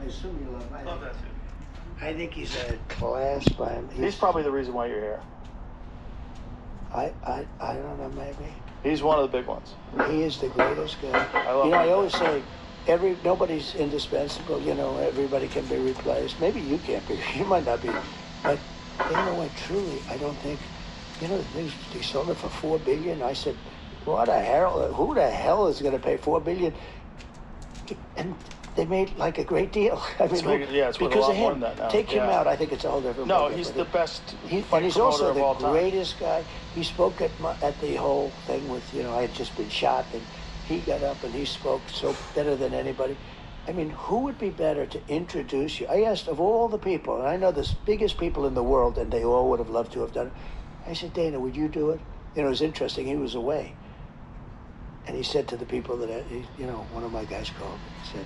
I assume you love. Love that too. I think he's a class by him. He's probably the reason why you're here. I don't know, maybe. He's one of the big ones. He is the greatest guy. I love him. I always say, nobody's indispensable. Everybody can be replaced. Maybe you can't be. You might not be. But you know what? Truly, I don't think. They sold it for $4 billion. I said, what the hell? Who the hell is going to pay $4 billion? And they made like a great deal. I mean, it's worth a lot more than that now. Take him out, I think it's a whole different. No, he's the best. And he's also the greatest guy. He spoke at the whole thing with, I had just been shot, and he got up and he spoke so better than anybody. I mean, who would be better to introduce you? I asked of all the people, and I know the biggest people in the world, and they all would have loved to have done it. I said, Dana, would you do it? It was interesting. He was away. And he said to the people that, one of my guys called me and said,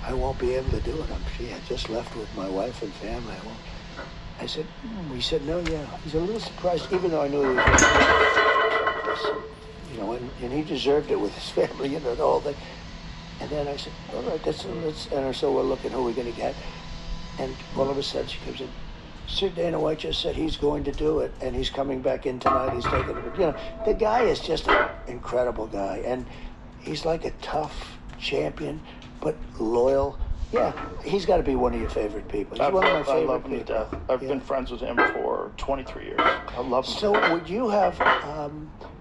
I won't be able to do it. I just left with my wife and family. I said, he said, no, yeah. He's a little surprised, even though I knew he was, and he deserved it with his family, the whole thing. And then I said, all right, and so we're looking who we're going to get. And all of a sudden she comes in, Sir Dana White just said he's going to do it, and he's coming back in tonight. He's taking it. The guy is just an incredible guy, and he's like a tough champion, but loyal. Yeah, he's got to be one of your favorite people. He's one of my favorite people. I love him to death. I've been friends with him for 23 years. I love him. So would you have,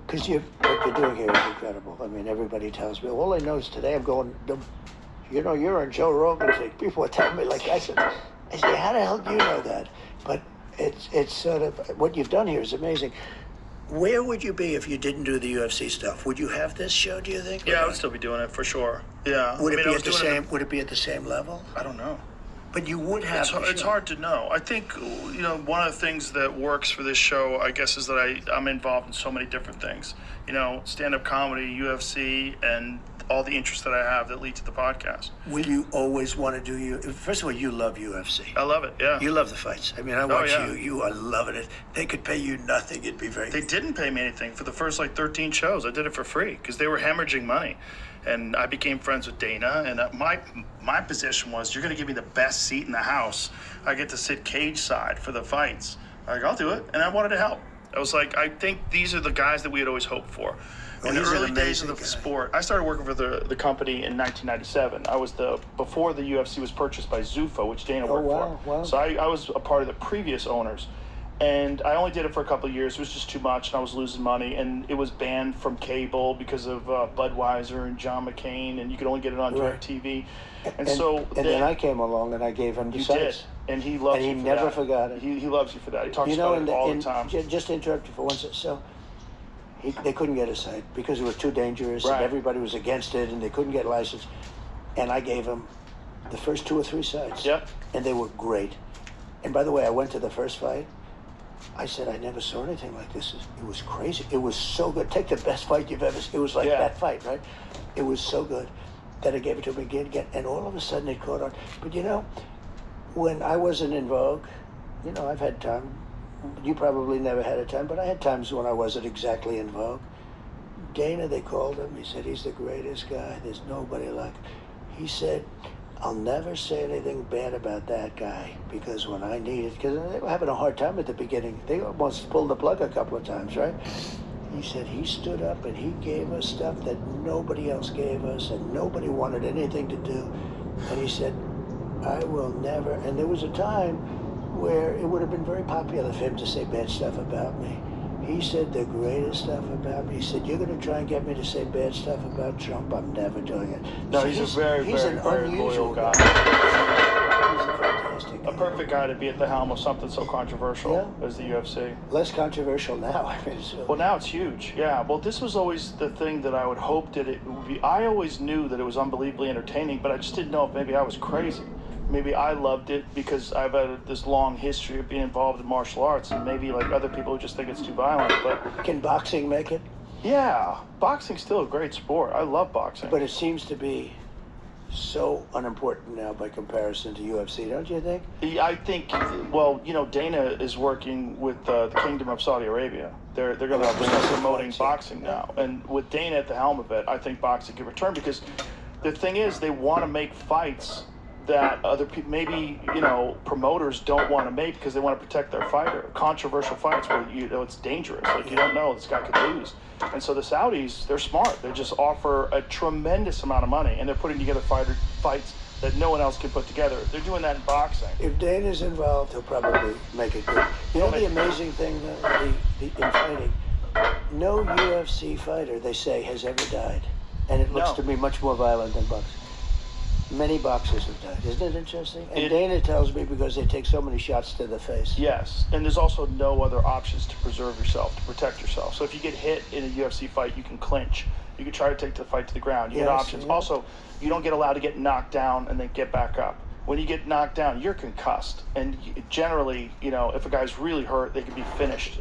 because what you're doing here is incredible. I mean, everybody tells me. All I know is today I'm going, you're on Joe Rogan's thing. People are telling me, like I said, how the hell do you know that? But it's sort of, what you've done here is amazing. Where would you be if you didn't do the UFC stuff? Would you have this show, do you think? Yeah, I would still be doing it for sure. Yeah. Would it be at the same level? I don't know. But you would have. It's hard to know. I think one of the things that works for this show, I guess, is that I'm involved in so many different things. Stand-up comedy, UFC, and all the interests that I have that lead to the podcast. Will you always want to do First of all, you love UFC. I love it, yeah. You love the fights. I mean, I watch you. You are loving it. They could pay you nothing. It'd be very... They didn't pay me anything for the first 13 shows. I did it for free because they were hemorrhaging money. And I became friends with Dana, and my position was, you're going to give me the best seat in the house. I get to sit cage side for the fights. I'll do it, and I wanted to help. I was like, I think these are the guys that we had always hoped for. In the early days of the sport, I started working for the company in 1997. I was before the UFC was purchased by Zuffa, which Dana worked for. Wow. So I was a part of the previous owners. And I only did it for a couple of years. It was just too much, and I was losing money. And it was banned from cable because of Budweiser and John McCain, and you could only get it on DirecTV. And then I came along, and I gave him the sites. You did, and he loves you for that. And he never forgot it. He loves you for that. He talks about it all the time. Just to interrupt you for one second. So they couldn't get a site because it was too dangerous, right. And everybody was against it, and they couldn't get licensed. And I gave him the first 2 or 3 sites. Yep. And they were great. And by the way, I went to the first fight. I said, I never saw anything like this. It was crazy. It was so good. Take the best fight you've ever seen. It was like that fight, right? It was so good that I gave it to him again, and all of a sudden it caught on. But when I wasn't in vogue, I've had time. You probably never had a time, but I had times when I wasn't exactly in vogue. Dana, they called him. He said, he's the greatest guy. There's nobody like him. He said, I'll never say anything bad about that guy because when I needed, because they were having a hard time at the beginning. They almost pulled the plug a couple of times, right? He said he stood up and he gave us stuff that nobody else gave us and nobody wanted anything to do. And he said, I will never, and there was a time where it would have been very popular for him to say bad stuff about me. He said the greatest stuff about me. He said, you're going to try and get me to say bad stuff about Trump? I'm never doing it. No, so he's a very loyal guy. He's a fantastic guy. A perfect guy to be at the helm of something so controversial as the UFC. Less controversial now. Well, now it's huge. Yeah. Well, this was always the thing that I would hope that it would be. I always knew that it was unbelievably entertaining, but I just didn't know if maybe I was crazy. Maybe I loved it because I've had this long history of being involved in martial arts, and maybe like other people just think it's too violent. But can boxing make it? Yeah, boxing's still a great sport. I love boxing. But it seems to be so unimportant now by comparison to UFC, don't you think? I think, well, Dana is working with the Kingdom of Saudi Arabia. They're going to start promoting boxing now, and with Dana at the helm of it, I think boxing can return because the thing is, they want to make fights that other people, maybe, promoters don't want to make because they want to protect their fighter. Controversial fights where, it's dangerous. Like, you don't know, this guy could lose. And so the Saudis, they're smart. They just offer a tremendous amount of money, and they're putting together fights that no one else can put together. They're doing that in boxing. If Dana's involved, he'll probably make it good. The amazing thing in fighting, no UFC fighter, they say, has ever died. And it looks to me much more violent than boxing. Many boxers have died. Isn't it interesting? And Dana tells me because they take so many shots to the face. Yes, and there's also no other options to preserve yourself, to protect yourself. So if you get hit in a UFC fight, you can clinch. You can try to take the fight to the ground. You get options. Yeah. Also, you don't get allowed to get knocked down and then get back up. When you get knocked down, you're concussed. And generally, if a guy's really hurt, they can be finished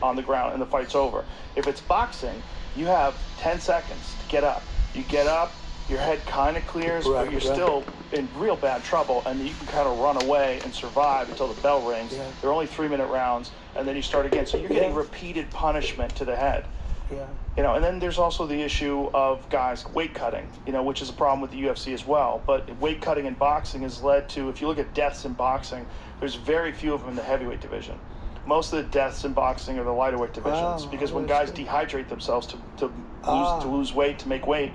on the ground and the fight's over. If it's boxing, you have 10 seconds to get up. You get up, your head kind of clears, but you're still in real bad trouble, and you can kind of run away and survive until the bell rings. Yeah. They're only 3-minute rounds, and then you start again. So you're getting repeated punishment to the head. Yeah. And then there's also the issue of guys weight cutting, which is a problem with the UFC as well. But weight cutting in boxing has led to, if you look at deaths in boxing, there's very few of them in the heavyweight division. Most of the deaths in boxing are the lighter weight divisions, because when guys dehydrate themselves to lose weight, to make weight,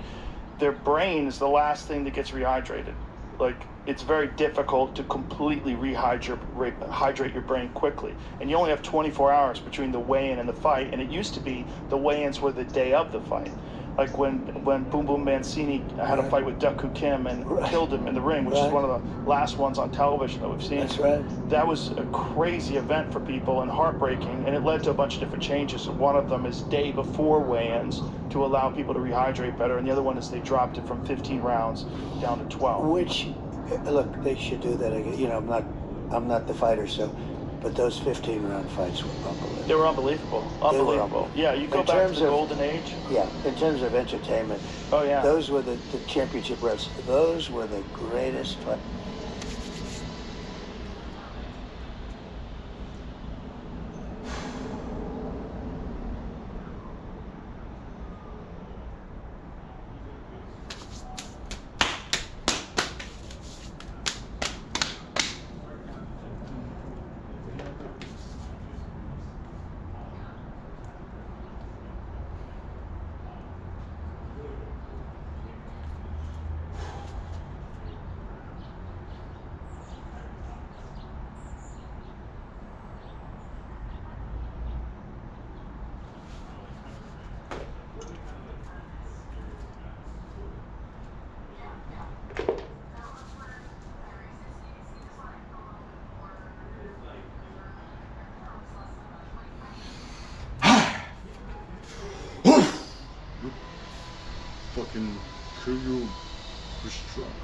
their brain is the last thing that gets rehydrated. Like, it's very difficult to completely hydrate your brain quickly. And you only have 24 hours between the weigh-in and the fight. And it used to be the weigh-ins were the day of the fight. Like when Boom Boom Mancini had a fight with Deku Kim and killed him in the ring, which is one of the last ones on television that we've seen. That's right. That was a crazy event for people and heartbreaking, and it led to a bunch of different changes. And one of them is day before weigh-ins to allow people to rehydrate better, and the other one is they dropped it from 15 rounds down to 12. Which, look, they should do that again. I'm not the fighter, but those 15-round fights were unbelievable. They were unbelievable. Unbelievable. Yeah, you go back to the golden age. Yeah, in terms of entertainment. Oh, yeah. Those were the championship rounds. Those were the greatest fights. Fucking Kuru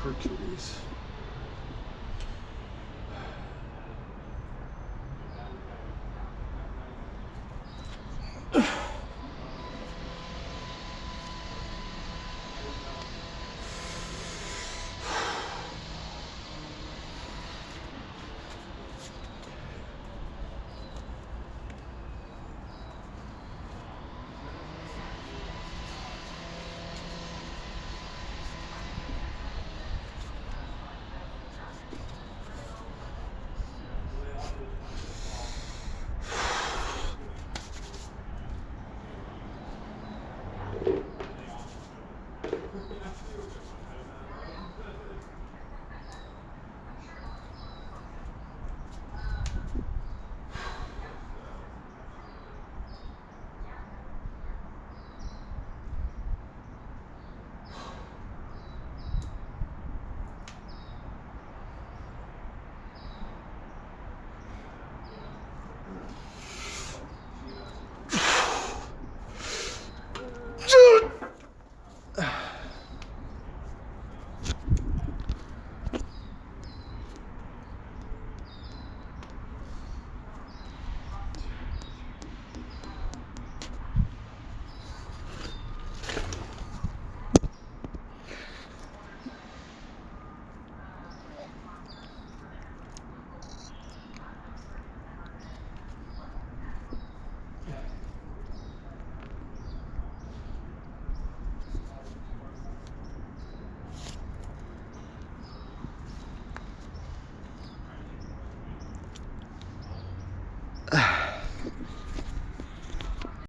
Hercules.